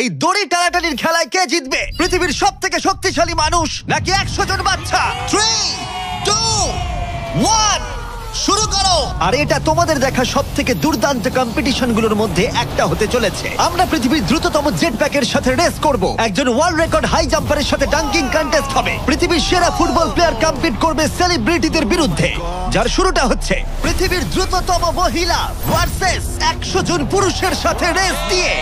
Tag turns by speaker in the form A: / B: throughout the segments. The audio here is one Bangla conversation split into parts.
A: এই দড়ি টানাটানির খেলায় কে জিতবে? পৃথিবীর সব থেকে শক্তিশালী মানুষ নাকি 100 জন বাচ্চা? 3, 2, 1 শুরু করো। আর এটা তোমাদের দেখা সব থেকে দুর্দান্ত কম্পিটিশনগুলোর মধ্যে একটা হতে চলেছে। আমরা পৃথিবীর দ্রুততম জেট প্যাকের সাথে রেস করব। একজন ওয়ার্ল্ড রেকর্ড হাই জাম্পারের সাথে ডাঙ্কিং কন্টেস্ট হবে। পৃথিবীর সেরা ফুটবল প্লেয়ার কম্পিট করবে সেলিব্রিটিদের বিরুদ্ধে। যার শুরুটা হচ্ছে পৃথিবীর দ্রুততম মহিলা ভার্সেস 100 জন পুরুষের সাথে রেস দিয়ে।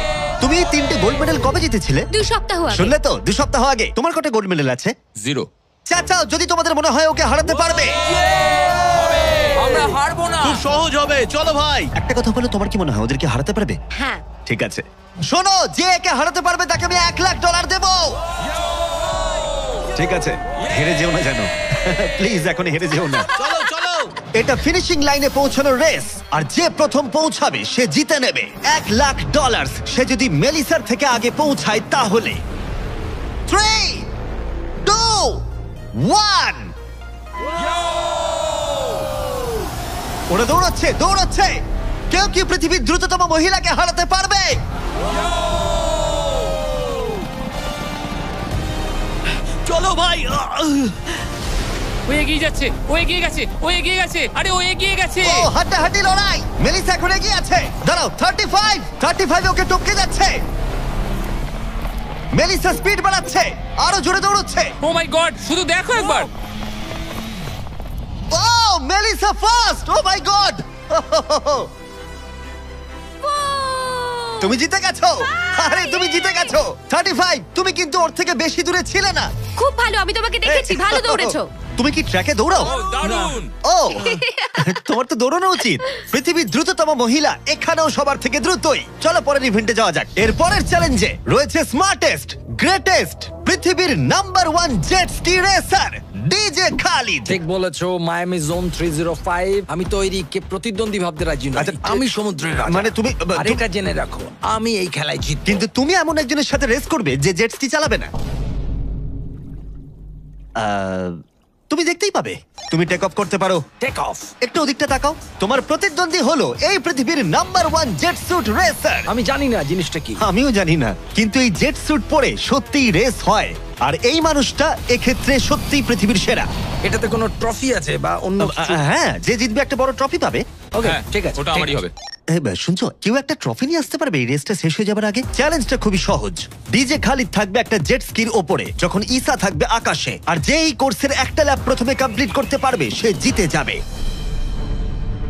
A: তুমি 3টে গোল্ড মেডেল কবে জিতেছিলে?
B: 2 সপ্তাহ আগে।
A: শুনলে তো, 2 সপ্তাহ আগে। তোমার কত গোল্ড মেডেল আছে?
C: 0।
A: চাচাও যদি তোমাদের মনে হয় ওকে হারাতে পারবে।
C: আমরা হারবো না।
D: খুব সহজ হবে, চলো ভাই।
A: একটা কথা বলো, তোমার কি মনে হয় ওদেরকে হারাতে পারবে?
B: হ্যাঁ।
A: ঠিক আছে, শোনো, যে একে হারাতে পারবে তাকে আমি $1,00,000 দেব। ঠিক আছে, হেরে যেও না জানো। প্লিজ এখন হেরে যেও না।
D: চলো চলো।
A: এটা ফিনিশিং লাইনে পৌঁছানোর রেস, আর যে প্রথম পৌঁছাবে সে জিতে নেবে $1,00,000। সে যদি মেলিসার থেকে আগে পৌঁছায় তাহলে 3, 2, 1 ওরা দৌড়চ্ছে দৌড়চ্ছে। কেউ কি পৃথিবীর দ্রুততম মহিলাকে হারাতে পারবে?
D: চলো ভাই।
C: ও এগিয়ে যাচ্ছে, ও এগিয়ে গেছে, ও এগিয়ে গেছে। আরে ও এগিয়ে গেছে।
A: ও হাড্ডাহাড্ডি লড়াই। মেলিসা এখন এগিয়ে আছে। দাঁড়াও, 35 ওকে টপকে যাচ্ছে। মেলিসা স্পিড বাড়াচ্ছে, আরো জোরে দৌড়চ্ছে।
C: ও মাই গড, শুধু দেখো একবার।
A: Oh Melissa first. O my god, তুমি জিতে গেছো। আরে তুমি জিতে গেছো। 35, তুমি কিন্তু ওর থেকে বেশি দূরে ছিলে না।
B: খুব ভালো, আমি তোমাকে দেখেছি, ভালো দৌড়েছো।
A: তুমি কি ট্র্যাকে দৌড়াও?
C: ও দারুণ।
A: ও তোমার তো দৌড়ানো উচিত। পৃথিবীর দ্রুততম মহিলা এখানেও সবার থেকে দ্রুতই। চলো পরের ইভেন্টে যাওয়া যাক। এর পরের চ্যালেঞ্জে রয়েছে স্মার্টেস্ট, গ্রেটেস্ট, পৃথিবীর number 1 jet ski racer DJ Khalid.
E: ঠিক বলেছো, মায়ামি জোন 305। আমি তৈরি, কে প্রতিদ্বন্দ্বী ভাবতে রাজি নই।
A: আচ্ছা,
E: আমি সমুদ্রের রাজা।
A: মানে তুমি
E: আর এটা জেনে রাখো, আমি এই খেলায় জিতবো।
A: কিন্তু তুমি এমন একজনের সাথে রেস করবে যে জেট স্কি চালাবে না। তুমি দেখতেই পাবে। তুমি টেক অফ করতে পারো।
E: Take off.
A: একটু ওদিকটা তাকাও। তোমার প্রতিদ্বন্দ্বী হলো এই পৃথিবীর নাম্বার 1 জেট স্যুট রেসার।
E: আমি জানি না জিনিসটা কি।
A: আমিও জানি না, কিন্তু এই জেট স্যুট পরে সত্যিই রেস হয়। আর এই মানুষটা এক্ষেত্রে সত্যিই পৃথিবীর সেরা।
E: এটাতে কোনো ট্রফি আছে বা অন্য কিছু?
A: হ্যাঁ, যে জিতবে একটা বড় ট্রফি পাবে।
E: ওকে,
C: হ্যাঁ,
E: ঠিক আছে,
C: ওটা
E: ঠিক
C: আমারই
E: আছে।
C: হবে।
A: শুনছো, কেউ একটা ট্রফি নিয়ে আসতে পারবে এই রেসটা শেষ হয়ে যাবার আগে? চ্যালেঞ্জটা খুবই সহজ। ডিজে খালিদ থাকবে একটা জেট স্কির ওপরে, যখন ঈসা থাকবে আকাশে। আর যে এই কোর্সের একটা ল্যাপ প্রথমে কমপ্লিট করতে পারবে সে জিতে যাবে।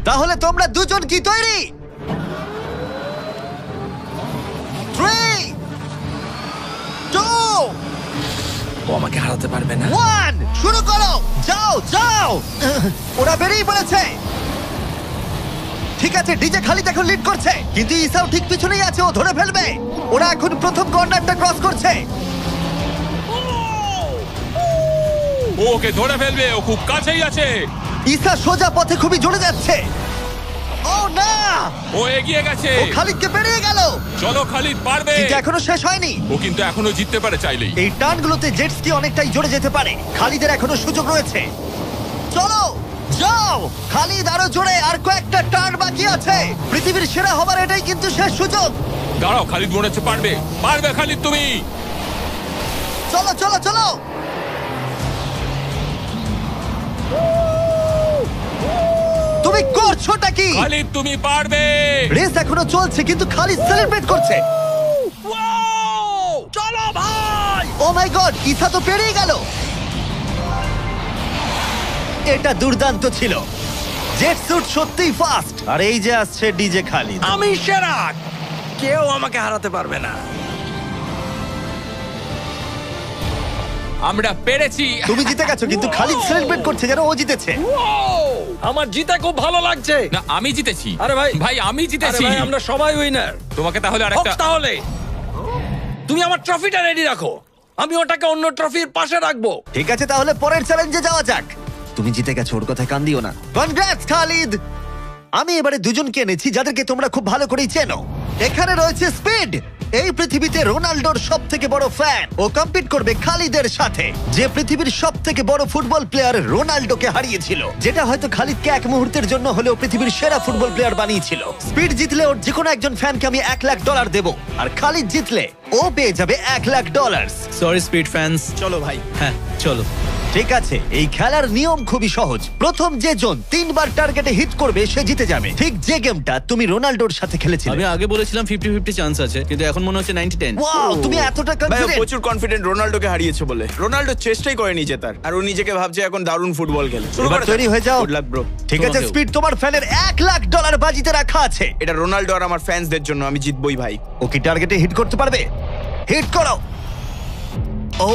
A: তাহলে তোমরা দুজন কি তৈরি? 3, 2,
E: ও আমাকে হারাতে পারবে না।
A: 1 শুরু করো। যাও যাও। ওরা বেরিয়ে পড়েছে। ঠিক আছে, ডিজে খালিদ এখন লিড করছে, কিন্তু ঈসাও ঠিক পিছনেই আছে। ও ধরে ফেলবে। ওরা এখন প্রথম কর্নারটা ক্রস করছে।
C: ও ওকে ধরে ফেলবে, ও খুব কাছেই আছে।
A: ঈসা সোজা পথে খুবই জোরে যাচ্ছে। ও না,
C: ও এগিয়ে গেছে।
A: ও খালিদকে পেরিয়ে গেল।
C: চলো খালিদ, পারবে।
A: কিন্তু এখনো শেষ হয়নি।
C: ও কিন্তু এখনো জিততে পারে চাইলেই।
A: এই টার্নগুলোতে জেট স্কি অনেকটাই জোরে যেতে পারে। খালিদের এখনো সুযোগ রয়েছে। চলো যাও খালিদ, আরো জোরে। আর কয়েকটা টার্ন বাকি আছে। পৃথিবীর সেরা হবার এটাই কিন্তু শেষ সুযোগ।
C: দাঁড়াও, খালিদ মনে হচ্ছে পারবে। পারবে খালিদ তুমি।
A: চলো চলো চলো। তুমি করছোটা কি?
C: খালিদ তুমি পারবে।
A: রেস এখনো চলছে, কিন্তু খালিদ সেলিব্রেট করছে।
E: চলো ভাই।
A: ও মাই গড, ঈসা তো পেরিয়ে গেল। এটা দুর্দান্ত ছিল। জেট স্যুট সত্যিই ফাস্ট। আর এই যে আসছে ডিজে খালিদ।
E: আমি সেরা, কেউ আমাকে হারাতে পারবে না।
C: আমরা পেরেছি।
A: তুমি জিতে গেছো, কিন্তু খালিদ সেলিব্রেট করছে যেন ও জিতেছে।
E: আমার জিতে খুব ভালো লাগছে।
C: না, আমি জিতেছি।
E: আরে ভাই,
C: ভাই আমি জিতেছি।
E: আরে ভাই, আমরা সবাই উইনার।
C: তোমাকে তাহলে আরেকটা।
E: তাহলে তুমি আমার ট্রফিটা রেডি রাখো, আমি ওটাকে অন্য ট্রফির পাশে রাখবো।
A: ঠিক আছে, তাহলে পরের চ্যালেঞ্জে যাওয়া যাক। তুমি জিতে গেছো, ওর কথায় কান দিও না। কনগ্রাটস খালিদ। আমি এবারে দুজনকে এনেছি যাদেরকে তোমরা খুব ভালো করেই চেনো। এখানে রয়েছে স্পিড, এই পৃথিবীতে রোনাল্ডোর সব থেকে বড় ফ্যান। ও কম্পিট করবে খালিদের সাথে, যে পৃথিবীর সব থেকে বড় ফুটবল প্লেয়ার রোনাল্ডোকে হারিয়েছিল, যেটা হয়তো খালিদকে এক মুহূর্তের জন্য হলেও পৃথিবীর সেরা ফুটবল প্লেয়ার বানিয়েছিল। স্পিড জিতলে ওর যে কোনো একজন ফ্যানকে আমি $1,00,000 দেবো, আর খালিদ জিতলে ও পেয়ে যাবে $1,00,000।
D: Sorry speed fans.
F: চলো ভাই।
D: হ্যাঁ চলো।
A: ঠিক আছে, এই খেলার নিয়ম খুবই সহজ। প্রথম যে জন 3 বার টার্গেটে হিট করবে সে জিতে যাবে, ঠিক যে গেমটা তুমি রোনাল্ডোর সাথে খেলেছিলে।
D: আমি আগে বলেছিলাম 50-50 চান্স আছে, কিন্তু এখন মনে হচ্ছে 90-10।
A: ওয়াও, তুমি এতটা
F: ভাই ও
A: কনফিডেন্ট।
F: প্রচুর কনফিডেন্ট রোনাল্ডোকে হারিয়েছে বলে। রোনাল্ডো চেষ্টাই করেনি জেতার, আর ও নিজেকে ভাবছে এখন দারুণ ফুটবল খেলে। শুরু
A: এবার
F: করে
A: তৈরি হয়ে যাও।
F: Good luck bro.
A: ঠিক আছে
D: তোমাকেও।
A: স্পিড, তোমার ফ্যানের $1,00,000 বাজিতে রাখা আছে।
F: এটা রোনাল্ডো আর আমার ফ্যান্সদের জন্য, আমি জিতবই ভাই।
A: ও কি টার্গেটে হিট করতে পারবে? হিট করো। ও,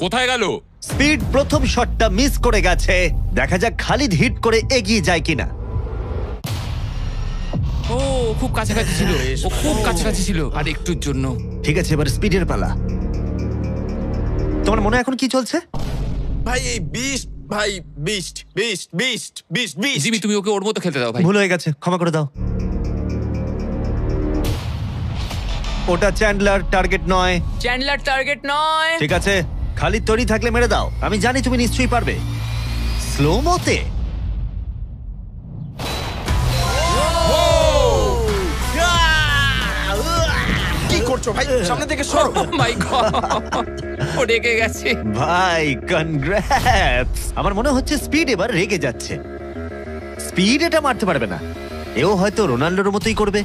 G: কোথায় গেল?
A: স্পিড প্রথম শটটা মিস করে গেছে। দেখা যাক খালিদ হিট করে এগিয়ে যায় কিনা।
C: ও খুব কাছাকাছি ছিল, ও খুব কাছাকাছি ছিল আর একটুর জন্য।
A: ঠিক আছে, এবার স্পিডের পালা। তোমার মনে এখন কি চলছে?
F: ভাই এই বিস্ট, ভাই beast beast beast beast beast.
C: Jimmy তুমি ওকে ওর মতো খেলতে দাও ভাই।
A: ভুল হয়ে গেছে, ক্ষমা করে দাও। ওটা চ্যান্ডলার, টার্গেট নয়।
C: চ্যান্ডলার টার্গেট নয়।
A: ঠিক আছে, খালিদ তৈরি থাকলে মেরে দাও। আমি জানি তুমি নিশ্চয়ই পারবে। স্লো মোতে।
F: কি করছো ভাই? সামনে থেকে সরো।
C: ও মাই গড, ও রেগে গেছে।
A: ভাই কনগ্রাটস। আমার মনে হচ্ছে স্পিড এবার রেগে যাচ্ছে। স্পিড এটা মারতে পারবে না, এও হয়তো রোনাল্ডোর মতোই করবে।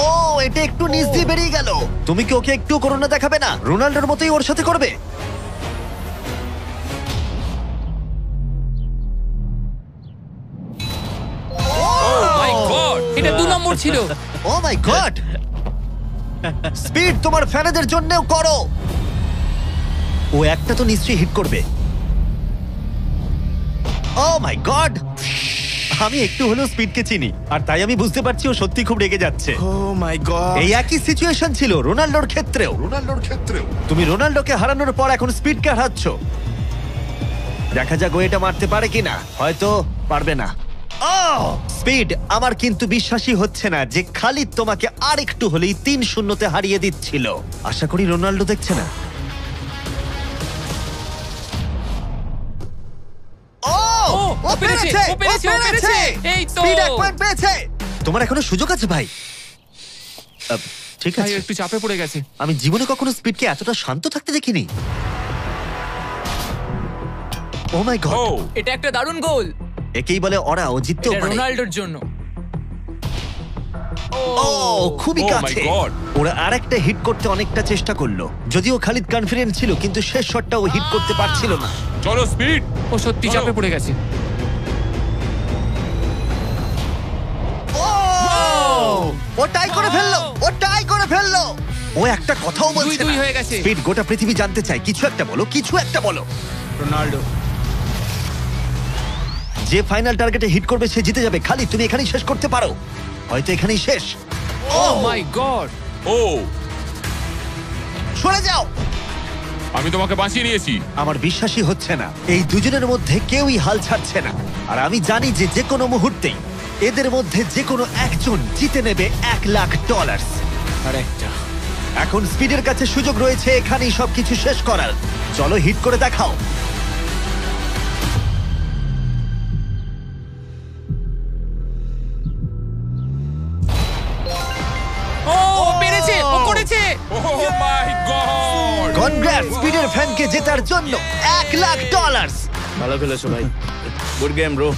A: ও, এটা একটু নিচ দিয়ে বেরিয়ে গেল। তুমি কি ওকে একটু করোনা দেখাবে না? রোনাল্ডোর মতোই ওর সাথে করবে।
C: মাই গড, এটা 2 নম্বর ছিল।
A: ও মাই গড। স্পিড তোমার ফ্যানেদের জন্যও করো। ও একটা তো নিশ্চয়ই হিট করবে। ও মাই গড। আমি একটু হলেও স্পিডকে চিনি, আর তাই আমি বুঝতে পারছি ও সত্যি খুব রেগে যাচ্ছে।
F: ও মাই গড।
A: এই একই সিচুয়েশন ছিল রোনাল্ডোর ক্ষেত্রেও। তুমি রোনাল্ডোকে হারানোর পর এখন স্পিডকে হারাচ্ছ। দেখা যাক ও এটা মারতে পারে কিনা। হয়তো পারবে না। স্পিড, আমার কিন্তু বিশ্বাসই হচ্ছে না যে খালিদ তোমাকে আর একটু হলেই 3-0 হারিয়ে দিচ্ছিল। আশা করি রোনাল্ডো দেখছে না। ও
C: পেরেছে,
A: পেরেছে,
C: ও পেরেছে, ও পেরেছে। এই তো।
A: স্পিড 1 পয়েন্ট পেয়েছে। তোমার এখনো সুযোগ আছে ভাই। ঠিক
C: ভাই
A: আছে,
C: একটু চাপে পড়ে গেছে।
A: আমি জীবনে কখনো স্পিডকে এতটা শান্ত থাকতে দেখিনি। ও মাই গড,
G: ও
C: এটা একটা দারুণ গোল।
A: একেই বলে ওরা ও জিততেও
C: এটা
A: পারে।
C: রোনাল্ডোর জন্য।
A: ও খুবই
G: Oh my
A: কাছে।
G: God!
A: ওরা আরেকটা হিট করতে অনেকটা চেষ্টা করলো, যদিও খালিদ কনফিডেন্ট ছিল, কিন্তু শেষ শটটা ও হিট করতে পারছিল না।
G: চলো স্পিড।
C: ও সত্যি চাপে পড়ে গেছে।
A: ও টাই করে ফেললো, ও টাই করে ফেললো। ও একটা কথাও বলছে
C: 2-2
A: না।
C: হয়ে গেছে।
A: স্পিড, গোটা পৃথিবী জানতে চায়, কিছু একটা বলো, কিছু একটা বলো।
F: রোনাল্ডো।
A: যে ফাইনাল টার্গেটে হিট করবে সে জিতে যাবে। খালিদ, তুমি এখানেই শেষ করতে পারো, হয়তো এখানেই শেষ।
C: ও মাই গড।
G: ও
A: সরে যাও।
G: আমি তোমাকে বাঁচিয়ে নিয়েছি।
A: আমার বিশ্বাসই হচ্ছে না, এই দুজনের মধ্যে কেউই হাল ছাড়ছে না। আর আমি জানি যে যে কোনো মুহূর্তেই এদের মধ্যে যে কোনো একজন জিতে নেবে $1,00,000।
F: আর একটা।
A: এখন স্পিডের কাছে সুযোগ রয়েছে এখানেই সবকিছু শেষ করার। চলো হিট করে দেখাও।
C: ও পেরেছে, ও করেছে।
G: ও মাই গড।
A: কনগ্রাটস স্পিডের ফ্যানকে জেতার জন্য $1,00,000।
F: ভালো খেলেছো ভাই। Good game bro.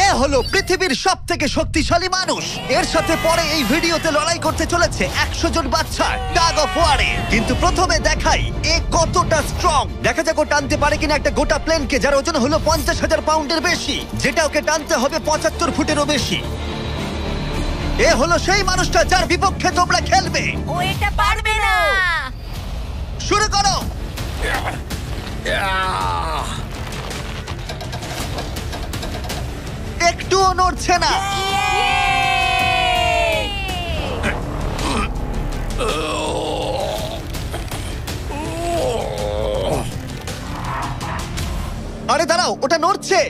A: এ হলো পৃথিবীর সব থেকে শক্তিশালী মানুষ। এর সাথে পরে এই ভিডিওতে লড়াই করতে চলেছে 100 জন বাচ্চা টাগ অফ ওয়ারে। কিন্তু প্রথমে দেখাই এ কতটা স্ট্রং। দেখা যাক ও টানতে পারে কিনা একটা গোটা প্লেনকে, যার ওজন হলো 50,000 পাউন্ডের বেশি, যেটা ওকে টানতে হবে 75 ফুটেরও বেশি। এ হলো সেই মানুষটা যার বিপক্ষে তোমরা খেলবে।
B: ও এটা পারবে না।
A: শুরু করো। একটুও নড়ছে না। আরে দাঁড়াও, ওটা নড়ছে।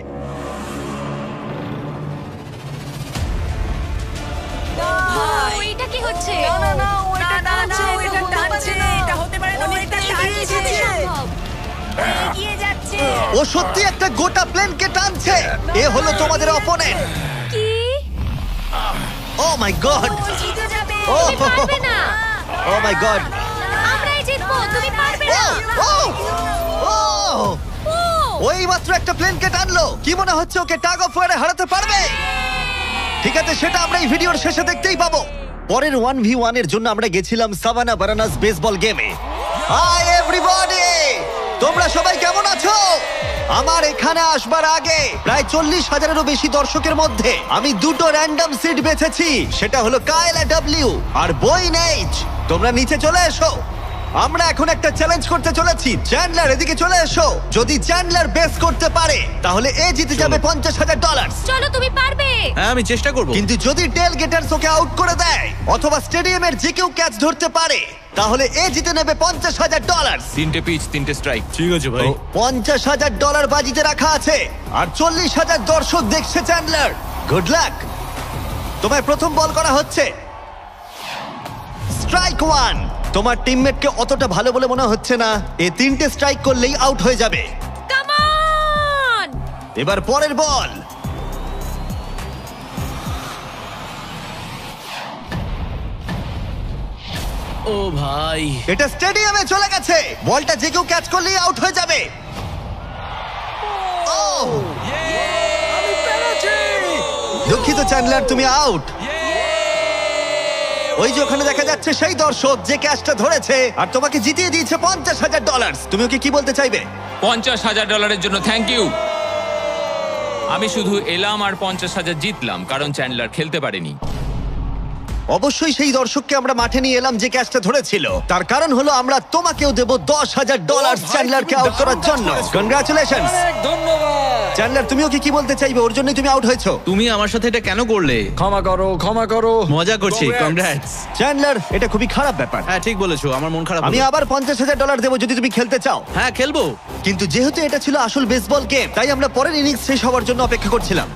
B: ও, এটা কি হচ্ছে?
A: না, না, না। ও সত্যি একটা গোটা প্লেনকে টানছে। এ হলো তোমাদের অপোনেন্ট।
B: কি
A: ও মাই গড,
B: ও জিতে যাবে
A: ও।
B: তুমি পারবে না
A: ও মাই গড,
B: আমরাই জিতবো তুমি পারবে না
A: ও ও
B: ও
A: ওই মাত্র একটা প্লেনকে টানলো। কি মনে হচ্ছে ওকে টাগ অফ ওয়ারে হারাতে পারবে? ঠিক আছে, সেটা আমরা এই ভিডিওর শেষে দেখতেই পাবো। পরের 1v1 এর জন্য আমরা গেছিলাম সাভানা বারানাস বেসবল গেমে। হাই এভরিবডি, তোমরা সবাই কেমন আছো? আমার এখানে আসবার আগে প্রায় 40,000-এরও বেশি দর্শকের মধ্যে আমি দুটো র্যান্ডম সিট বেছেছি। সেটা হলো কায়লা ডব্লিউ আর বয়েন এইচ। তোমরা নিচে চলে এসো। আমরা এখন একটা চ্যালেঞ্জ করতে চলেছি। চ্যান্ডলার, এদিকে চলে এসো। যদি চ্যান্ডলার বেস করতে পারে তাহলে এ জিতে যাবে $50,000।
B: চলো তুমি পারবে
D: হ্যাঁ আমি চেষ্টা করব।
A: কিন্তু যদি টেল গেটার্স ওকে আউট করে দেয় অথবা স্টেডিয়ামের যে কেউ ক্যাচ ধরতে পারে তাহলে এ জিতে নেবে $50,000।
G: 3টে পিচ 3টে স্ট্রাইক।
D: ঠিক আছে ভাই।
A: $50,000 বাজিতে রাখা আছে আর 40,000 দর্শক দেখছে চ্যান্ডলার। Good luck. তোমায় প্রথম বল করা হচ্ছে। স্ট্রাইক 1। তোমার টিমমেটকে অতটা ভালো বলে মনে হচ্ছে না। এ 3টে স্ট্রাইক করলেই আউট হয়ে যাবে।
B: কাম অন
A: এবার পরের বল।
D: ও ভাই,
A: এটা স্টেডিয়ামে চলে গেছে। বলটা যে কেউ ক্যাচ করলেই আউট হয়ে যাবে। ও দুঃখিত চ্যান্ডলার, তুমি আউট। ওই যে ওখানে দেখা যাচ্ছে সেই দর্শক যে ক্যাচটা ধরেছে আর তোমাকে জিতিয়ে দিয়েছে $50,000। তুমি ওকে কি বলতে চাইবে?
C: $50,000 জন্য থ্যাংক ইউ। আমি শুধু এলাম আর 50,000 জিতলাম কারণ চ্যান্ডলার খেলতে পারেনি।
A: অবশ্যই সেই দর্শককে আমরা মাঠে নিয়ে এলাম যে ক্যাচটা ধরেছিল। তার কারণ হলো আমরা তোমাকেও দেব $10,000 চ্যান্ডলারকে আউট করার জন্য। কনগ্রাচুলেশনস।
E: ধন্যবাদ।
A: চ্যান্ডলার, তুমি ওকে কি বলতে চাইবে? ওর জন্যই তুমি আউট হয়েছো।
D: তুমি আমার সাথে এটা কেন করলে?
E: ক্ষমা করো, ক্ষমা করো।
D: মজা করছি। কংগ্রাটস।
A: চ্যান্ডলার, এটা খুবই খারাপ ব্যাপার।
D: হ্যাঁ ঠিক বলেছো, আমার মন খারাপ
A: আমি
D: হলো।
A: আবার $50,000 দেবো যদি তুমি খেলতে চাও।
D: হ্যাঁ খেলবো।
A: কিন্তু যেহেতু এটা ছিল আসল বেসবল গেম তাই আমরা পরের ইনিংস শেষ হওয়ার জন্য অপেক্ষা করছিলাম।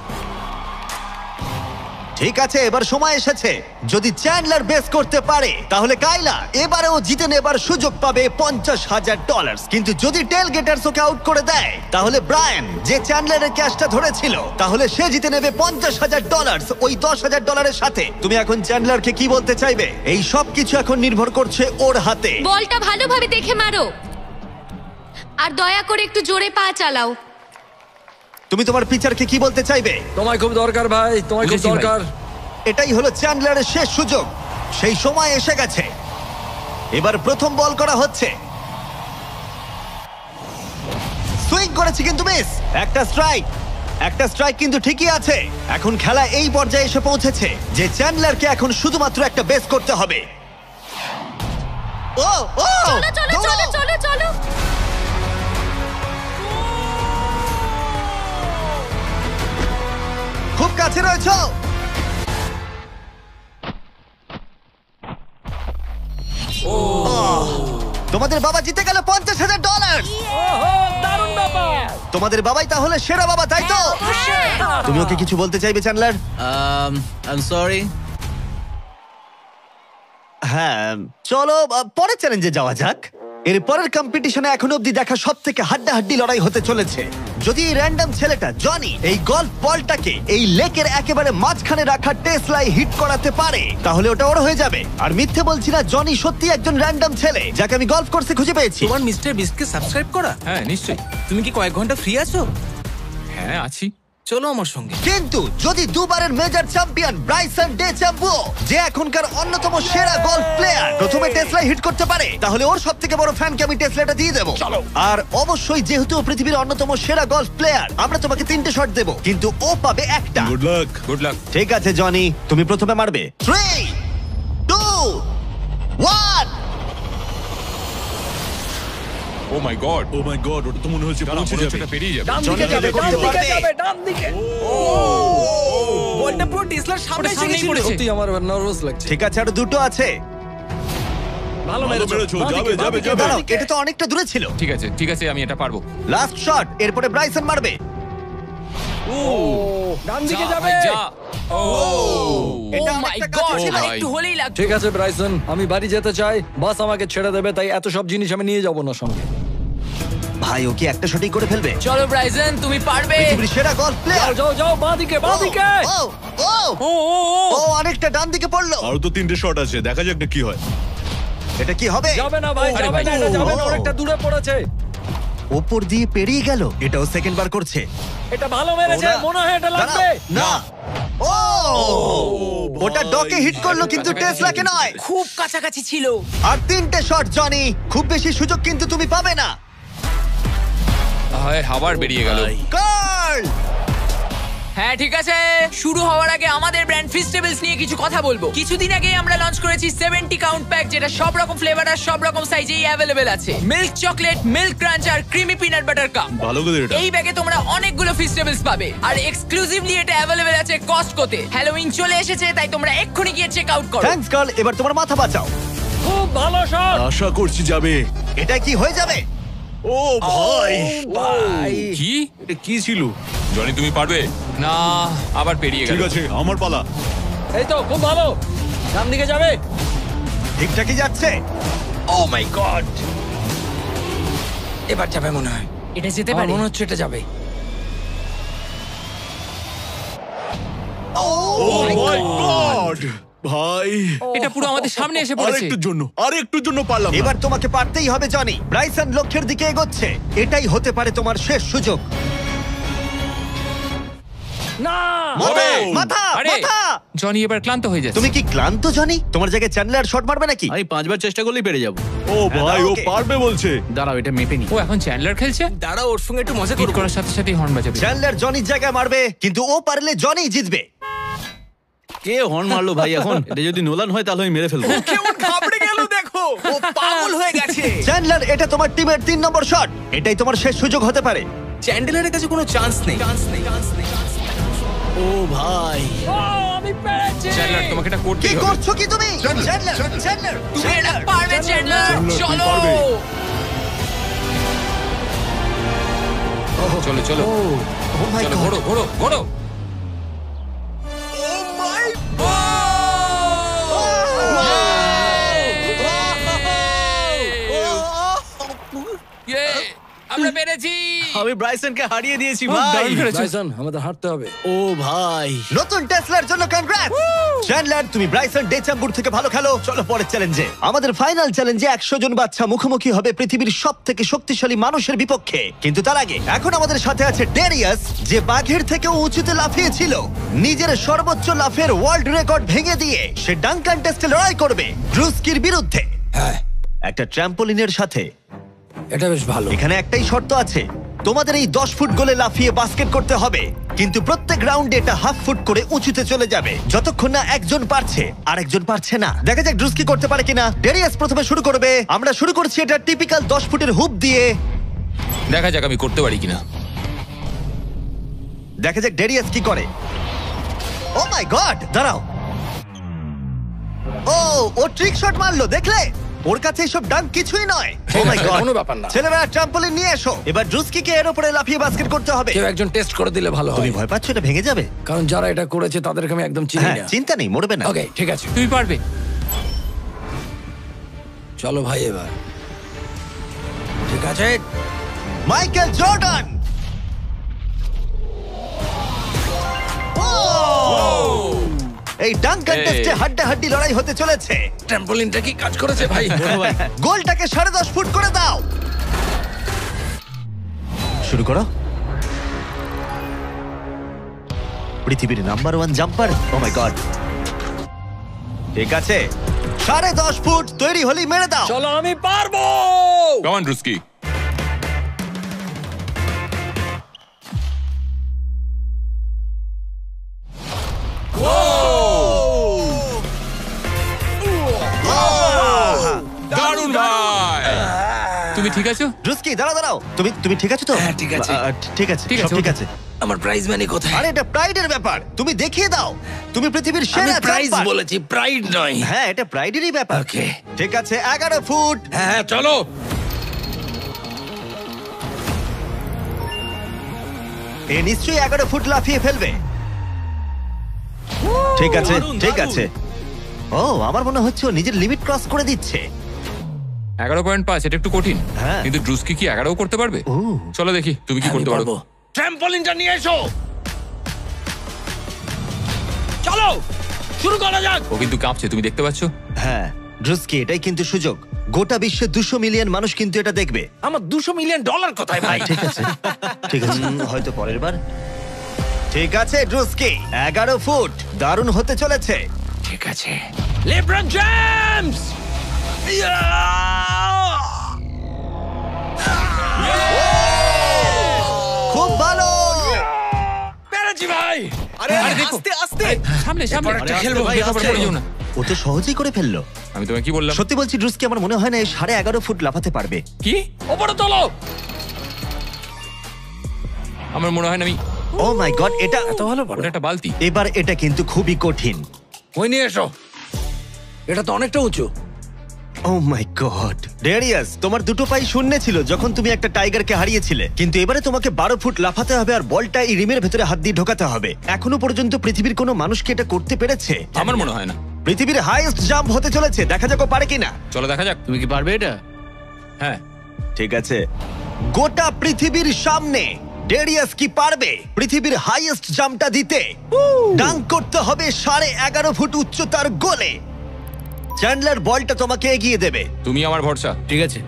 A: ঠিক আছে, এবার সময় এসেছে। যদি চ্যান্ডলার বেস করতে পারে তাহলে কাইলা এবারেও জিতে নেবার সুযোগ পাবে $50,000। কিন্তু যদি টেল গেটার্স ওকে আউট করে দেয় তাহলে ব্রায়ান, যে চ্যান্ডলারের ক্যাচটা ধরেছিল, তাহলে সে জিতে নেবে $50,000 ওই $10,000-এর সাথে। তুমি এখন চ্যান্ডলারকে কি বলতে চাইবে? এই সব কিছু এখন নির্ভর করছে ওর হাতে।
B: বলটা ভালোভাবে দেখে মারো আর দয়া করে একটু জোরে পা চালাও।
A: তুমি তোমার পিচারকে কি বলতে চাইবে?
E: তোমায় খুব দরকার ভাই, তোমায় খুব
C: বুঝেছি ভাই।
E: দরকার।
A: এটাই হলো চ্যান্ডলারের শেষ সুযোগ। সেই সময় এসে গেছে। এবার প্রথম বল করা হচ্ছে। সুইং করেছে কিন্তু মিস। একটা স্ট্রাইক। একটা স্ট্রাইক কিন্তু ঠিকই আছে। এখন খেলা এই পর্যায়ে এসে পৌঁছেছে যে চ্যান্ডলারকে এখন শুধুমাত্র একটা বেস করতে হবে। ও ও
B: চলো চলো চলো চলো চলো
A: খুব কাছে রয়েছো। তোমাদের বাবা জিতে গেল $50,000।
E: দারুণ ব্যাপার।
A: তোমাদের বাবাই তাহলে সেরা বাবা, তাই তো? তুমি ওকে কিছু বলতে চাইবে চ্যান্ডলার?
D: I am sorry.
A: হ্যাঁ, চলো পরের চ্যালেঞ্জে যাওয়া যাক। এর পরের কম্পিটিশনে এখনো অব্দি দেখা সবথেকে হাড্ডাহাড্ডি লড়াই হতে চলেছে। যদি এই র্যান্ডম ছেলেটা জনি এই গলফ বলটাকে এই লেকের একেবারে মাঝখানে রাখা টেসলায় হিট করাতে পারে তাহলে ওটা ওর হয়ে যাবে। আর মিথ্যে বলছি না, জনি সত্যি একজন র্যান্ডম ছেলে যাকে আমি গলফ কোর্সে খুঁজে পেয়েছি।
D: তোমার মিস্টার বিস্টকে সাবস্ক্রাইব করা?
C: হ্যাঁ নিশ্চয়ই।
D: তুমি কি কয়েক ঘন্টা ফ্রি আছো?
C: হ্যাঁ আছি।
D: চলো আমার সঙ্গে।
A: কিন্তু যদি দুবারের major champion Bryson DeChambeau, যে এখনকার অন্যতম সেরা গলফ প্লেয়ার, প্রথমে টেসলা হিট করতে পারে তাহলে ওর সবথেকে বড় ফ্যানকে আমি টেসলাটা দিয়ে দেবো। আর অবশ্যই যেহেতু ও পৃথিবীর অন্যতম সেরা গলফ প্লেয়ার, আমরা তোমাকে 3টে শট দেবো কিন্তু ও পাবে একটা।
D: Good luck.
C: Good luck.
A: ঠিক আছে জনি, তুমি প্রথমে মারবে। 3, 2, 1।
G: ও my God.
D: O my god, ওটা তো মনে হচ্ছে পৌঁছে যাবে।
G: পেরিয়ে যাবে।
E: ডান দিকে
A: জনি
E: যাবে,
A: করতে
E: ডান দিকে
A: পারবে।
E: যাবে, ডান দিকে।
D: বলটা পুরো টেসলার সামনে
C: ওটা
D: এসে
C: সামনেই
D: গেছিল।
C: পড়েছে।
E: সত্যি আমার নার্ভাস লাগছে।
A: ঠিক আছে, আরো দুটো আছে।
E: ভালো মেরেছো।
D: যাবে, যাবে, যাবে।
A: দাঁড়াও, এটা তো অনেকটা দূরে ছিল।
C: ঠিক আছে ঠিক আছে, আমি এটা পারবো।
A: লাস্ট শট, এরপরে ব্রাইসন মারবে।
E: ডান দিকে
C: যা
E: যাবে।
C: ভাই, যা। ও
A: এটা
C: মাই
A: অনেকটা
C: গড,
A: কাছে ছিল।
C: একটু হলেই লাগতো।
E: ঠিক আছে ব্রাইসন, আমি বাড়ি যেতে চাই। বাস আমাকে ছেড়ে দেবে, তাই এত সব জিনিস আমি নিয়ে যাব না সঙ্গে।
A: ভাই ও কি একটা শটই করে ফেলবে?
H: চলো ব্রাইসন, তুমি পারবে।
A: পৃথিবীর সেরা গলফ
E: যাও
A: প্লেয়ার।
E: যাও যাও, বাঁদিকে বাঁদিকে।
A: ও ও
E: ও ও ও,
A: ও অনেকটা ডান দিকে পড়লো।
D: আরো তো 3টে শট আছে, দেখা যাক না কি হয়।
A: এটা কি হবে?
E: যাবে না ভাই,
C: আরে
E: যাবে
C: ভাই।
E: না, এটা যাবে না,
A: ও।
E: অনেকটা দূরে পড়েছে।
A: ওপর দিয়ে পেরিয়ে গেল। এটাও সেকেন্ড বার করছে।
E: এটা ভালো মেরেছে,
A: ও না।
E: মনে হয় এটা লাগবে।
A: দাঁড়াও, না ও ওটা ডকে হিট করলো কিন্তু টেসলাকে নয়।
H: খুব কাছাকাছি ছিল।
A: আর 3টে শট জনি, খুব বেশি সুযোগ কিন্তু তুমি পাবে না।
C: হয় আবার বেরিয়ে গেল।
A: কার্ল
H: হ্যাঁ ঠিক আছে, শুরু হওয়ার আগে আমাদের ব্র্যান্ড ফিস্টেবলস নিয়ে কিছু কথা বলবো। কিছুদিন আগে আমরা লঞ্চ করেছি 70 কাউন্ট প্যাক, যেটা সব রকম ফ্লেভার আর সব রকম সাইজেই অ্যাভেলেবেল আছে। মিল্ক চকলেট, মিল্ক ক্রাঞ্চ আর ক্রিমি পিনাট বাটার কাপ।
D: ভালো করে এটা।
H: এই ব্যাগে তোমরা অনেকগুলো ফিস্টেবলস পাবে আর এক্সক্লুসিভলি এটা অ্যাভেলেবেল আছে কস্টকোতে। হ্যালোউইন চলে এসেছে, তাই তোমরা এক্ষুনি গিয়ে চেক আউট করো।
A: থ্যাঙ্কস কার্ল, এবার তোমার মাথা বাঁচাও।
E: খুব ভালো শট।
D: আশা করছি যাবে।
A: এটা কি হয়ে যাবে?
D: ও ভাই,
A: ভাই
C: কি?
D: এটা কি ছিল?
C: জনি তুমি পারবে না, আবার পেরিয়ে গেল।
D: ঠিক আছে, আমার পালা।
E: এই তো খুব ভালো, ডান দিকে যাবে।
A: ঠিকঠাকই যাচ্ছে।
E: ও মাই গড, এবার যাবে মনে হয়।
H: এটা যেতে
E: আমার
H: পারে।
E: মনে হচ্ছে এটা যাবে।
D: ও মাই গড ভাই,
C: এটা পুরো আমাদের সামনে এসে পড়েছে।
D: আরেকটুর জন্য পারলাম না।
A: এবার তোমাকে পারতেই হবে জনি। ব্রাইসন লক্ষ্যের দিকে এগোচ্ছে। এটাই হতে পারে তোমার শেষ সুযোগ।
E: না,
A: মাথা,
C: ও!
A: মাথা,
C: আরে,
A: মাথা।
C: জনি এবার ক্লান্ত হয়ে যাচ্ছে।
A: তুমি কি ক্লান্ত জনি? তোমার জায়গায় চ্যান্ডলার শট মারবে নাকি?
F: আমি 5বার চেষ্টা করলেই পেরে যাবো।
D: ও ভাই, ও
A: ওকে।
D: পারবে বলছে।
F: দাঁড়াও, এটা মেপে নি।
C: ও এখন চ্যান্ডলার খেলছে।
F: দাঁড়াও, ওর সঙ্গে একটু মজা
C: হিট
F: করবো।
C: করার সাথে সাথে হর্ন বাজাবে।
A: চ্যান্ডলার জনির জায়গায় মারবে, কিন্তু ও পারলে জনি জিতবে।
F: কে হর্ন মারলো ভাই এখন? এটা যদি নোলান হয় তাহলে আমি মেরে ফেলবো।
H: কেমন ঘাবড়ে গেল দেখো, ও পাগল হয়ে গেছে।
A: চ্যান্ডলার, এটা তোমার টিমের 3 নম্বর শট। এটাই তোমার শেষ সুযোগ হতে পারে।
F: চ্যান্ডেলারের কাছে কোনো চান্স নেই। ও ভাই,
E: ও আমি পেরেছি।
C: চ্যান্ডলার তোমাকে এটা
A: কি
C: করতেই হবে।
A: করছো কি তুমি? চ্যান্ডলার, চ্যান্ডলার,
H: তুমি এটা পারবে চ্যান্ডলার, চলো।
C: চলো চলো
A: ও মাই
C: চলো,
A: গড।
C: ঘোড়ো ঘোড়ো ঘোড়ো। ইয়ে, আমরা পেরেছি।
F: আমি ব্রাইসনকে হারিয়ে দিয়েছি
C: দারুণ
F: ভাই।
C: খেলেছো।
E: ব্রাইসন, আমাদের হাঁটতে হবে।
F: ও ভাই,
A: নতুন টেসলার জন্য কনগ্রাটস। চ্যান্ডলার, তুমি ব্রাইসন ডেচাম্বুর থেকে ভালো খেলো। চলো পরের চ্যালেঞ্জে। আমাদের ফাইনাল চ্যালেঞ্জে 100 জন বাচ্চা মুখোমুখি হবে পৃথিবীর সবথেকে শক্তিশালী মানুষের বিপক্ষে। কিন্তু তার আগে এখন আমাদের সাথে আছে ডেরিয়াস, যে বাঘের থেকেও উঁচুতে লাফিয়েছিল। নিজের সর্বোচ্চ লাফের ওয়ার্ল্ড রেকর্ড ভেঙে দিয়ে সে ডাঙ্কান টেস্টে লড়াই করবে ড্রুস্কির বিরুদ্ধে।
E: হ্যাঁ,
A: একটা ট্র্যাম্পোলিনের সাথে।
E: এটা বেশ ভালো।
A: এখানে একটাই শর্ত আছে, তোমাদের এই 10 ফুট গোলে লাফিয়ে বাস্কেট করতে হবে, কিন্তু প্রত্যেক রাউন্ডে এটা হাফ ফুট করে উঁচুতে চলে যাবে, যতক্ষণ না একজন পারছে আর একজন পারছে না। দেখা যাক ড্রুস্কি করতে পারে কিনা। ডেরিয়াস প্রথমে শুরু করবে। আমরা শুরু করছি এটা টিপিক্যাল 10 ফুটের হুপ দিয়ে।
C: দেখা যাক আমি করতে পারি কিনা।
A: দেখা যাক ডেরিয়াস কি করে। ও মাই গড, দাঁড়াও। ও ট্রিক শট মারলো, দেখলে? ওর কাছে এসব ডাঙ্ক কিছুই নয়। ও মাই গড,
E: কোনো ব্যাপার না।
A: ছেলেরা ট্রাম্পলিন নিয়ে এসো। এবার ড্রুস্কিকে এর উপরে লাফিয়ে বাস্কেট করতে হবে।
E: কেউ একজন টেস্ট করে দিলে ভালো
A: তুমি
E: হয়,
A: ভয় পাচ্ছ এটা ভেঙে যাবে?
E: কারণ যারা এটা করেছে তাদেরকে আমি একদম চিনি
A: হ্যাঁ,
E: না।
A: চিন্তা নেই, মরবে না।
E: ওকে, ঠিক আছে,
C: তুমি পারবে।
E: চলো ভাই এবার। ঠিক আছে,
A: মাইকেল জর্ডান। এই ডাঙ্ক কন্টেস্টে হাড্ডাহাড্ডি লড়াই হতে চলেছে।
E: ট্র্যাম্পোলিনটা কি কাজ করেছে ভাই?
A: গোলটাকে 10.5 ফুট করে দাও। শুরু করো। পৃথিবীর number 1 jumper. O my god, ঠিক আছে, 10.5 ফুট তৈরি হলি মেরে দাও।
E: চলো, আমি পারবো।
G: Come on Druski.
C: দারুণ ভাই। তুমি ঠিক আছো?
A: ড্রুস্কি, দাঁড়াও দাঁড়াও, তুমি ঠিক আছো তো?
E: হ্যাঁ, ঠিক আছে।
A: ঠিক আছে,
C: ঠিক
A: সব
C: আছে,
A: ঠিক
C: ওকে।
A: আছে।
E: আমার প্রাইজ মানি কোথায়?
A: আরে এটা প্রাইডের ব্যাপার, তুমি দেখিয়ে দাও। তুমি পৃথিবীর
E: আমি
A: সেরা
E: প্রাইজ
A: জাম্পার।
E: বলেছি, প্রাইড নয়।
A: হ্যাঁ, এটা প্রাইডেরই ব্যাপার।
E: ওকে।
A: ঠিক আছে, 11 ফুট।
E: হ্যাঁ হ্যাঁ, চলো।
A: এ নিশ্চয়ই 11 ফুট লাফিয়ে ফেলবে। ঠিক আছে,
F: দারুণ,
A: ঠিক
F: দারুণ।
A: আছে। ও, আমার মনে হচ্ছে ও নিজের লিমিট ক্রস করে দিচ্ছে।
C: 11.5, এটা একটু কঠিন।
A: হ্যাঁ।
C: কিন্তু ড্রুস্কি কি 11 করতে পারবে? চলো দেখি তুমি কি করতে পারো।
E: ট্র্যাম্পলিনটা নিয়ে এসো। চলো শুরু করা যাক।
C: ও কিন্তু কাঁপছে, তুমি দেখতে পাচ্ছ?
A: হ্যাঁ ড্রুস্কি, এটাই কিন্তু সুযোগ। গোটা বিশ্বে 200 মিলিয়ন মানুষ কিন্তু এটা দেখবে।
E: আমার $200 মিলিয়ন কোথায় ভাই?
A: ঠিক আছে ঠিক আছে, হয়তো পরের বার। ঠিক আছে ড্রুস্কি, 11 ফুট, দারুণ হতে চলেছে।
E: ঠিক আছে, লেব্রন জেমস।
A: খুব ভালো।
E: পেরেছি ভাই।
F: আরে আস্তে আস্তে।
C: সামনে সামনে
E: এরপর একটা খেলবো ভাই,
C: দেখো,
E: আস্তে।
C: পড়ে যেও না।
A: ও তো সহজেই করে ফেললো।
C: আমি তোমায় কি বললাম?
A: সত্যি বলছি ড্রুস্কি, আমার মনে হয় না এই 11.5 ফুট লাফাতে পারবে।
C: কি?
E: ওপরে তোলো।
C: আমার মনে হয় না আমি।
A: ও মাই গড, এটা
E: এত ভালো পারো।
C: ওটা একটা বালতি।
A: এবার এটা কিন্তু খুবই কঠিন।
E: ওই নিয়ে এসো। এটা তো অনেকটা উঁচু।
A: ও মাই গড ডেরিয়াস, তোমার দুটো পাই শূন্যে ছিল যখন তুমি একটা টাইগারকে হারিয়েছিলে, কিন্তু এবারে তোমাকে 12 ফুট লাফাতে হবে আর বলটা এই রিমের ভেতরে হাত দিয়ে ঢোকাতে হবে। এখনো পর্যন্ত পৃথিবীর কোনো মানুষকে এটা করতে পেরেছে?
C: আমার মনে হয় না।
A: পৃথিবীর হাইয়েস্ট জাম্প হতে চলেছে, দেখা যাক ও পারে কিনা।
C: চলো দেখা যাক।
E: তুমি কি পারবে এটা?
C: হ্যাঁ।
A: ঠিক আছে, গোটা পৃথিবীর সামনে ডেরিয়াস কি পারবে পৃথিবীর হাইয়েস্ট জাম্পটা দিতে? ডাঙ্ক করতে হবে 11.5 ফুট উচ্চতার গোলে। চ্যান্ডলার বলটা তোমাকে এগিয়ে দেবে।
C: তুমি আমার ভরসা।
E: ঠিক আছে।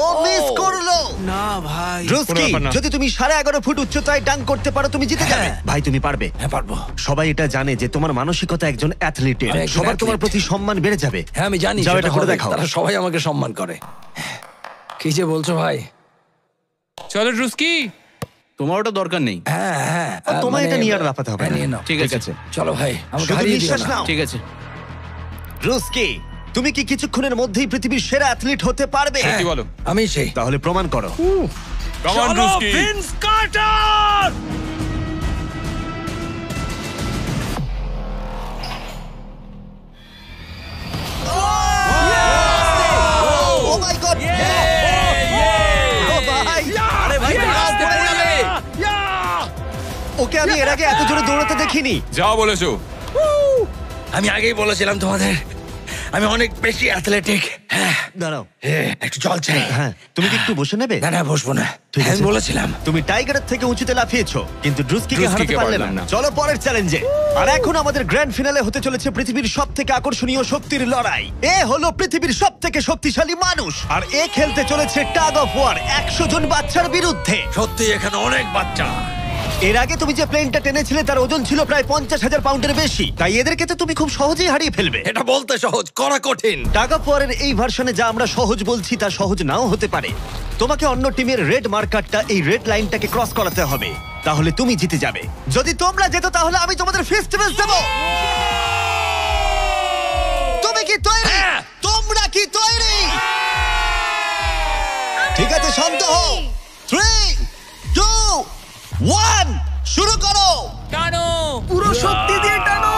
A: ও মিস করলো।
F: না ভাই।
A: ড্রুস্কি,
C: কোনো ব্যাপার না।
A: যদি তুমি 11.5 ফুট উচ্চতায় ডাঙ্ক করতে পারো তুমি জিতে যাবে। ভাই তুমি পারবে।
E: হ্যাঁ পারবো।
A: সবাই এটা জানে যে তোমার মানসিকতা একজন অ্যাথলিটের।
E: আমি একজন
A: সবার তোমার
E: athlete।
A: প্রতি সম্মান বেড়ে যাবে।
E: হ্যাঁ আমি জানি।
A: যাও
E: সেটা
A: এটা করে
E: হবে।
A: দেখাও।
E: তারা সবাই আমাকে সম্মান করে। কি যে বলছো ভাই?
C: চলো ড্রুস্কি।
D: তোমার ওটা দরকার নেই।
E: হ্যাঁ হ্যাঁ।
A: তোমার
E: মানে-
A: এটা নিয়ে আর লাফাতে হবে
E: হ্যাঁ,
A: না।
E: নিয়ে নাও।
D: ঠিক আছে।
E: চলো ভাই, আমাকে
A: শুধু
E: হারিয়ে দিও
A: নিঃশ্বাস
E: না।
A: নাও।
D: ঠিক আছে।
A: ড্রুস্কি, তুমি কি কিছুক্ষণের মধ্যেই পৃথিবীর সেরা অ্যাথলিট হতে পারবে?
E: হ্যাঁ,
C: কি বলো?
E: আমি সেই।
A: তাহলে প্রমাণ করো।
C: Come on,
E: চলো,
C: Druski.
E: Vince Carter!
A: Oh my God! ও ভাই!
E: আরে ভাই,
H: আস্তে পড়ে যাবে।
A: ওকে আমি এর আগে এত জোরে দৌড়াতে দেখিনি।
C: যাও বলেছো।
E: আমি আগেই বলেছিলাম তোমাদের, আমি অনেক বেশি অ্যাথলেটিক। হ্যাঁ,
A: দাঁড়াও।
E: একটু জল চাই।
A: হ্যাঁ, তুমি কি একটু বসে নেবে?
E: না না, বসবো না।
A: ঠিক আছে।
E: আমি বলেছিলাম।
A: তুমি টাইগারের থেকে উঁচুতে লাফিয়েছো, কিন্তু ড্রুস্কিকে হারাতে
C: ড্রুস্কিকে
A: পারলে
C: পারলাম
A: না।
C: না।
A: চলো পরের চ্যালেঞ্জে। আর এখন আমাদের গ্র্যান্ড ফিনালে হতে চলেছে পৃথিবীর সবথেকে আকর্ষণীয় শক্তির লড়াই। এ হলো পৃথিবীর সবথেকে শক্তিশালী মানুষ, আর এ খেলতে চলেছে টাগ অফ ওয়ার 100 জন বাচ্চার বিরুদ্ধে।
E: সত্যি এখানে অনেক বাচ্চা।
A: এর আগে তুমি যে প্লেনটা টেনেছিলে তার ওজন ছিল প্রায় 50,000 পাউন্ডের বেশি, তাই এদেরকে তো তুমি খুব সহজেই হারিয়ে ফেলবে।
E: এটা বলতে সহজ, করা কঠিন।
A: টাগ অফ ওয়ারের এই ভার্সনে যা আমরা সহজ বলছি তা সহজ নাও হতে পারে। তোমাকে অন্য টিমের রেড মার্কারটা এই রেড লাইনটাকে ক্রস করাতে হবে, তাহলে তুমি জিতে যাবে। যদি তোমরা যেত তাহলে আমি তোমাদের ফেস্টিভ্যাল দেব। তুমি কি তৈরি? তোমরা কি তৈরি? ঠিক আছে, শান্ত হও। 3, 2, 1 শুরু করো।
H: টানো।
E: পুরো শক্তি দিয়ে টানো।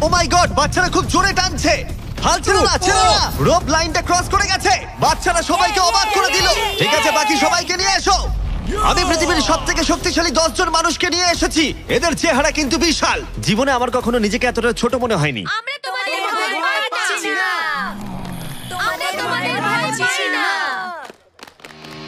A: ও মাই গড, বাচ্চারা খুব জোরে টানছে। হাল ছেড়ো না, ছেড়ো না। রোপ লাইনটা ক্রস করে গেছে। বাচ্চারা সবাইকে অবাক করে দিল। ঠিক আছে, বাকি সবাইকে নিয়ে এসো। আমি পৃথিবীর সবথেকে শক্তিশালী 10 জন মানুষকে নিয়ে এসেছি। এদের চেহারা কিন্তু বিশাল। জীবনে আমার কখনো নিজেকে এতটা ছোট মনে হয়নি।
B: আমরা তোমাদের ভয় পাচ্ছি না। আমরা তোমাদের ভয় পাচ্ছি না।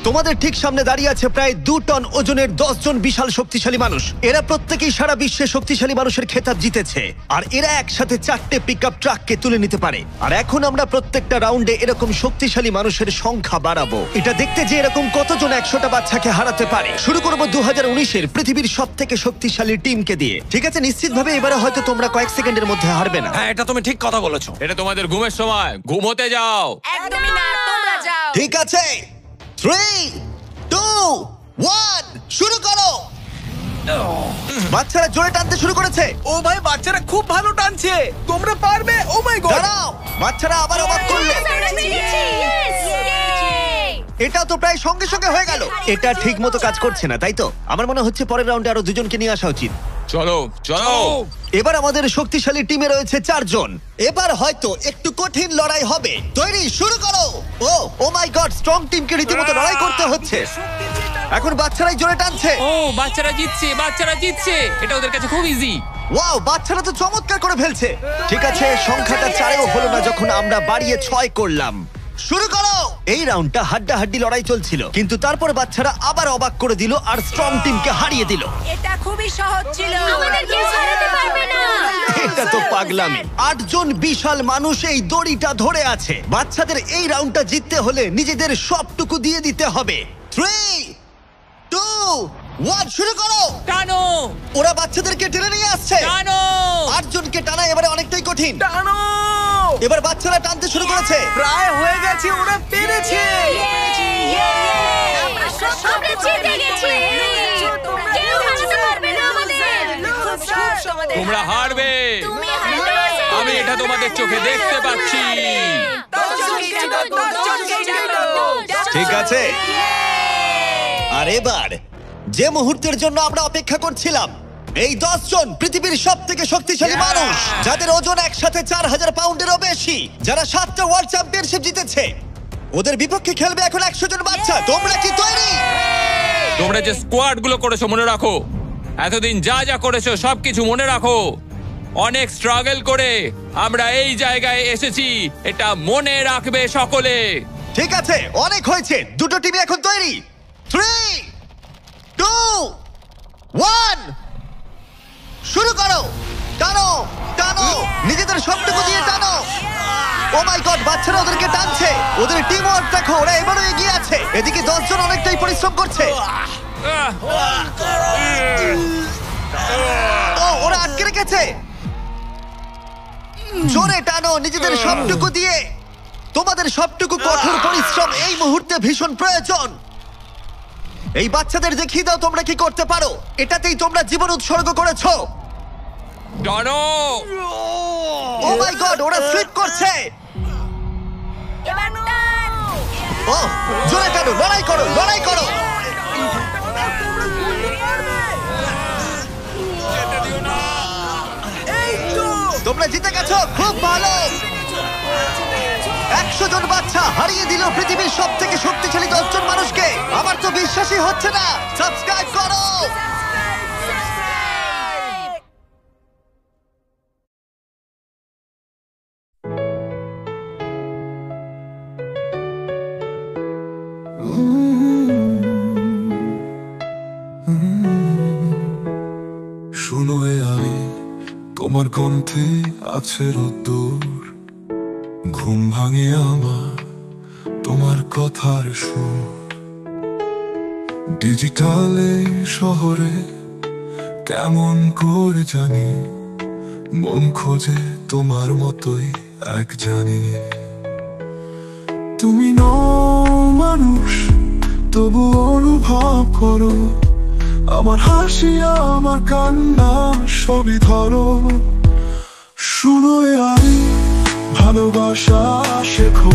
A: তোমাদের ঠিক সামনে দাঁড়িয়ে আছে প্রায় 2 টন ওজনের 10 জন বিশাল শক্তিশালী মানুষ। এরা প্রত্যেকেই সারা বিশ্বে শক্তিশালী মানুষের খেতাব জিতেছে, আর এরা একসাথে 4টে পিকআপ ট্রাককে তুলে নিতে পারে। আর এখন আমরা প্রত্যেকটা রাউন্ডে এরকম শক্তিশালী মানুষের সংখ্যা বাড়াবো, এটা দেখতে যে এরকম কতজন 100টা বাচ্চাকে হারাতে পারে। শুরু করব 2019-এর পৃথিবীর সবথেকে শক্তিশালী টিমকে দিয়ে। ঠিক আছে, নিশ্চিতভাবে এবারে হয়তো তোমরা কয়েক সেকেন্ডের মধ্যে হারবে না।
E: হ্যাঁ, এটা তুমি ঠিক কথা বলেছো।
C: এটা তোমাদের ঘুমের সময়, ঘুমোতে যাও।
B: একদমই না, তোমরা যাও।
A: ঠিক আছে, 3, 2, 1 শুরু করো। বাচ্চারা জোরে টানতে শুরু করেছে।
F: ও ভাই, বাচ্চারা খুব ভালো টানছে। তোমরা পারবে। ও মাই গড।
A: দাঁড়াও, বাচ্চারা আবার অবাক করলো।
B: আমরা জিতেছি। Yes!
A: এটা তো প্রায় সঙ্গে সঙ্গে হয়ে গেল। এটা ঠিক মতো কাজ করছে না, তাই তো? আমার মনে হচ্ছে পরের রাউন্ডে আরো 2 জনকে নিয়ে আসা উচিত।
C: চলো চলো।
A: এবার আমাদের শক্তিশালী টিমে রয়েছে 4 জন। এবার হয়তো একটু কঠিন লড়াই হবে। তৈরি, শুরু করো। ও মাই গড, স্ট্রং টিমকে রীতিমতো লড়াই করতে হচ্ছে।
F: শক্তি যেটা
A: এখন বাচ্চারাই জোরে টানছে।
C: ও বাচ্চারা জিতছে এটা ওদের কাছে খুব ইজি।
A: ওয়াও, বাচ্চারা তো চমৎকার করে ফেলছে। ঠিক আছে, সংখ্যাটা 4-এও হলো না যখন আমরা বাড়িয়ে 6 করলাম। শুরু করো। এই রাউন্ডটা হাড্ডাহাড্ডি লড়াই চলছিল, কিন্তু তারপর বাচ্চারা আবার অবাক করে দিল আর স্ট্রং টিমকে হারিয়ে দিল।
B: এটা খুবই সহজ ছিল, আমাদের কেউ হারাতে পারবে না।
A: এটা তো পাগলামি। 8 জন বিশাল মানুষ এই দড়িটা ধরে আছে। বাচ্চাদের এই রাউন্ডটা জিততে হলে নিজেদের সবটুকু দিয়ে দিতে হবে। 3, 2, 1 শুরু করো।
C: টানো
A: ওরা বাচ্চাদেরকে টেনে নিয়ে আসছে।
C: টানো।
A: 8 জনকে টানা এবারে অনেকটাই কঠিন।
E: টানো।
A: এবার বাচ্চারা টানতে শুরু করেছে।
E: প্রায় হয়ে গেছে, ওরা পেরেছে।
B: আমরা সব জিতে গেছি। কেউ হারাতে পারবে না আমাদের।
C: তোমরা হারবে,
B: তুমি হারবে।
C: আমি এটা তোমাদের চোখে দেখতে পাচ্ছি।
A: ঠিক আছে, আর এবার যে মুহূর্তের জন্য আমরা অপেক্ষা করছিলাম, এই 10 জন পৃথিবীর সবথেকে শক্তিশালী মানুষ, যাদের ওজন একসাথে 4000 পাউন্ডেরও বেশি, যারা 7টা ওয়ার্ল্ড চ্যাম্পিয়নশিপ জিতেছে, ওদের বিপক্ষে খেলবে এখন 100 জন বাচ্চা। তোমরা কি তৈরি?
C: তোমরা যে স্কোয়াড গুলো করেছো মনে রাখো, এতদিন যা যা করেছো সবকিছু মনে রাখো। অনেক স্ট্রাগল করে আমরা এই জায়গায় এসেছি, এটা মনে রাখবে সকলে।
A: ঠিক আছে, অনেক হয়েছে। দুটো টিমই এখন তৈরি। 3, 2, 1 শুরু করো। টানো টানো, নিজেদের সবটুকু দিয়ে টানো। ও মাই গড, বাচ্চারা ওদেরকে টানছে। ওদের টিম ওয়ার্ক দেখো, ওরা এবারও এগিয়ে আছে। এদিকে 10 জন অনেকটাই পরিশ্রম করছে। ও, ওরা আটকে রেখেছে। জোরে টানো নিজেদের সবটুকু দিয়ে। তোমাদের সবটুকু কঠোর পরিশ্রম এই মুহূর্তে ভীষণ প্রয়োজন। এই বাচ্চাদের দেখিয়ে দাও তোমরা কি করতে পারো। এটাতেই তোমরা জীবন উৎসর্গ করেছো।
C: টানো।
A: ও মাই গড, ওরা স্লিপ করছে।
B: এবার টান।
A: ও, জোরে টানো, লড়াই করো, লড়াই করো। তোমরা জিতে গেছো, খুব ভালো। 100 জন বাচ্চা হারিয়ে দিল পৃথিবীর সবথেকে শক্তিশালী 10 জন মানুষকে। আমার তো বিশ্বাসই হচ্ছে না। সাবস্ক্রাইব করো।
I: শুনো আমি, তোমার কণ্ঠে আছে রোদ্দুর, ঘুম ভাঙে আমার তোমার কথার সুর। ডিজিটালে শহরে কেমন করে জানি, মন খোঁজে তোমার মতোই এক জানি। তুমি নও মানুষ, তবু অনুভব করো আমার হাসি, আমার কান্না সবই ধরো। শুনো আমি, ভালোবাসা শেখো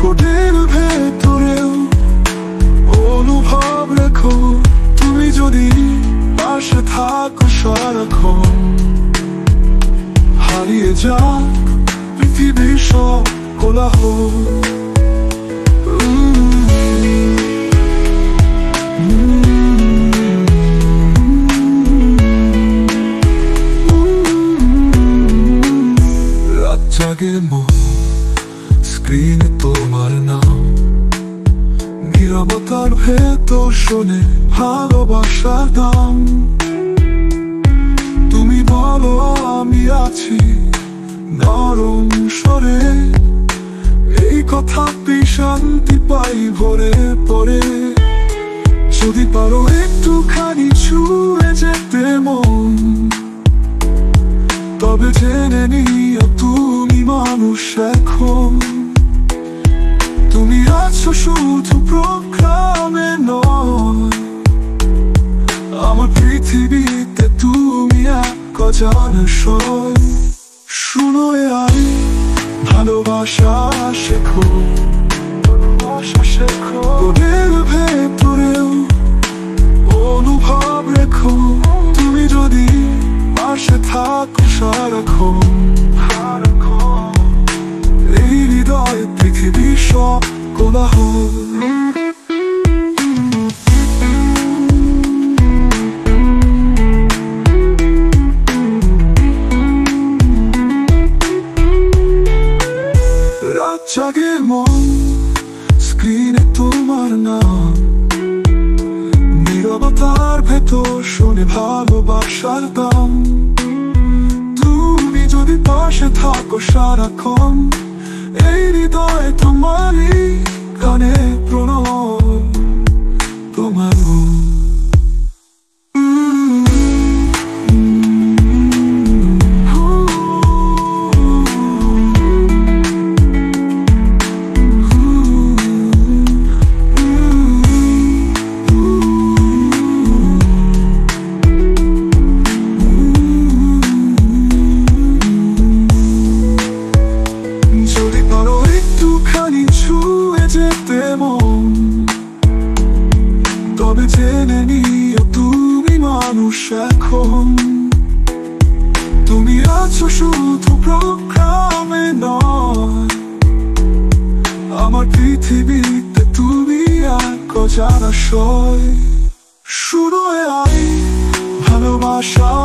I: কোটের ভেতরেও অনুভব রেখো। তুমি যদি পাশে থাকো সারাক্ষণ, হারিয়ে যাক পৃথিবীর সব কোলাহল। জাগে মন, স্ক্রিনে তোমার নাম, নীরবতার ভেতর শোনে ভালোবাসার দাম। তুমি বলো আমি আছি নরম স্বরে, এই কথাতেই শান্তি পাই ভরে পড়ে। যদি পারো একটুখানি ছুঁয়ে যেতে মন, তবে জেনে নিও তুমি মানুষ এখন। তুমি আছো শুধু প্রোগ্রামে নয়, আমার পৃথিবীতে তুমি এক অজানা সয়। শুনো আমি, ভালোবাসা শেখো, ভালোবাসা শেখো ওদের ভেতরেও অনুভব রেখো। তুমি যদি পাশে থাকো সারাক্ষণ, এই হৃদয় পৃথিবীর সব কোলাহল। তার ভেতর শোনে ভালোবাসার দাম। তুমি যদি পাশে থাকো সারাক্ষণ, এই হৃদয়ে তোমারই গানে প্রণয় তোমার। যদি পারো একটুখানি ছুঁয়ে যেতে মন, তবে জেনে নিও তুমি মানুষ এখন। তুমি আছো শুধু প্রোগ্রামে নয়, আমার পৃথিবীতে তুমি এক অজানা সয়। শুরু আই ভালোবাসা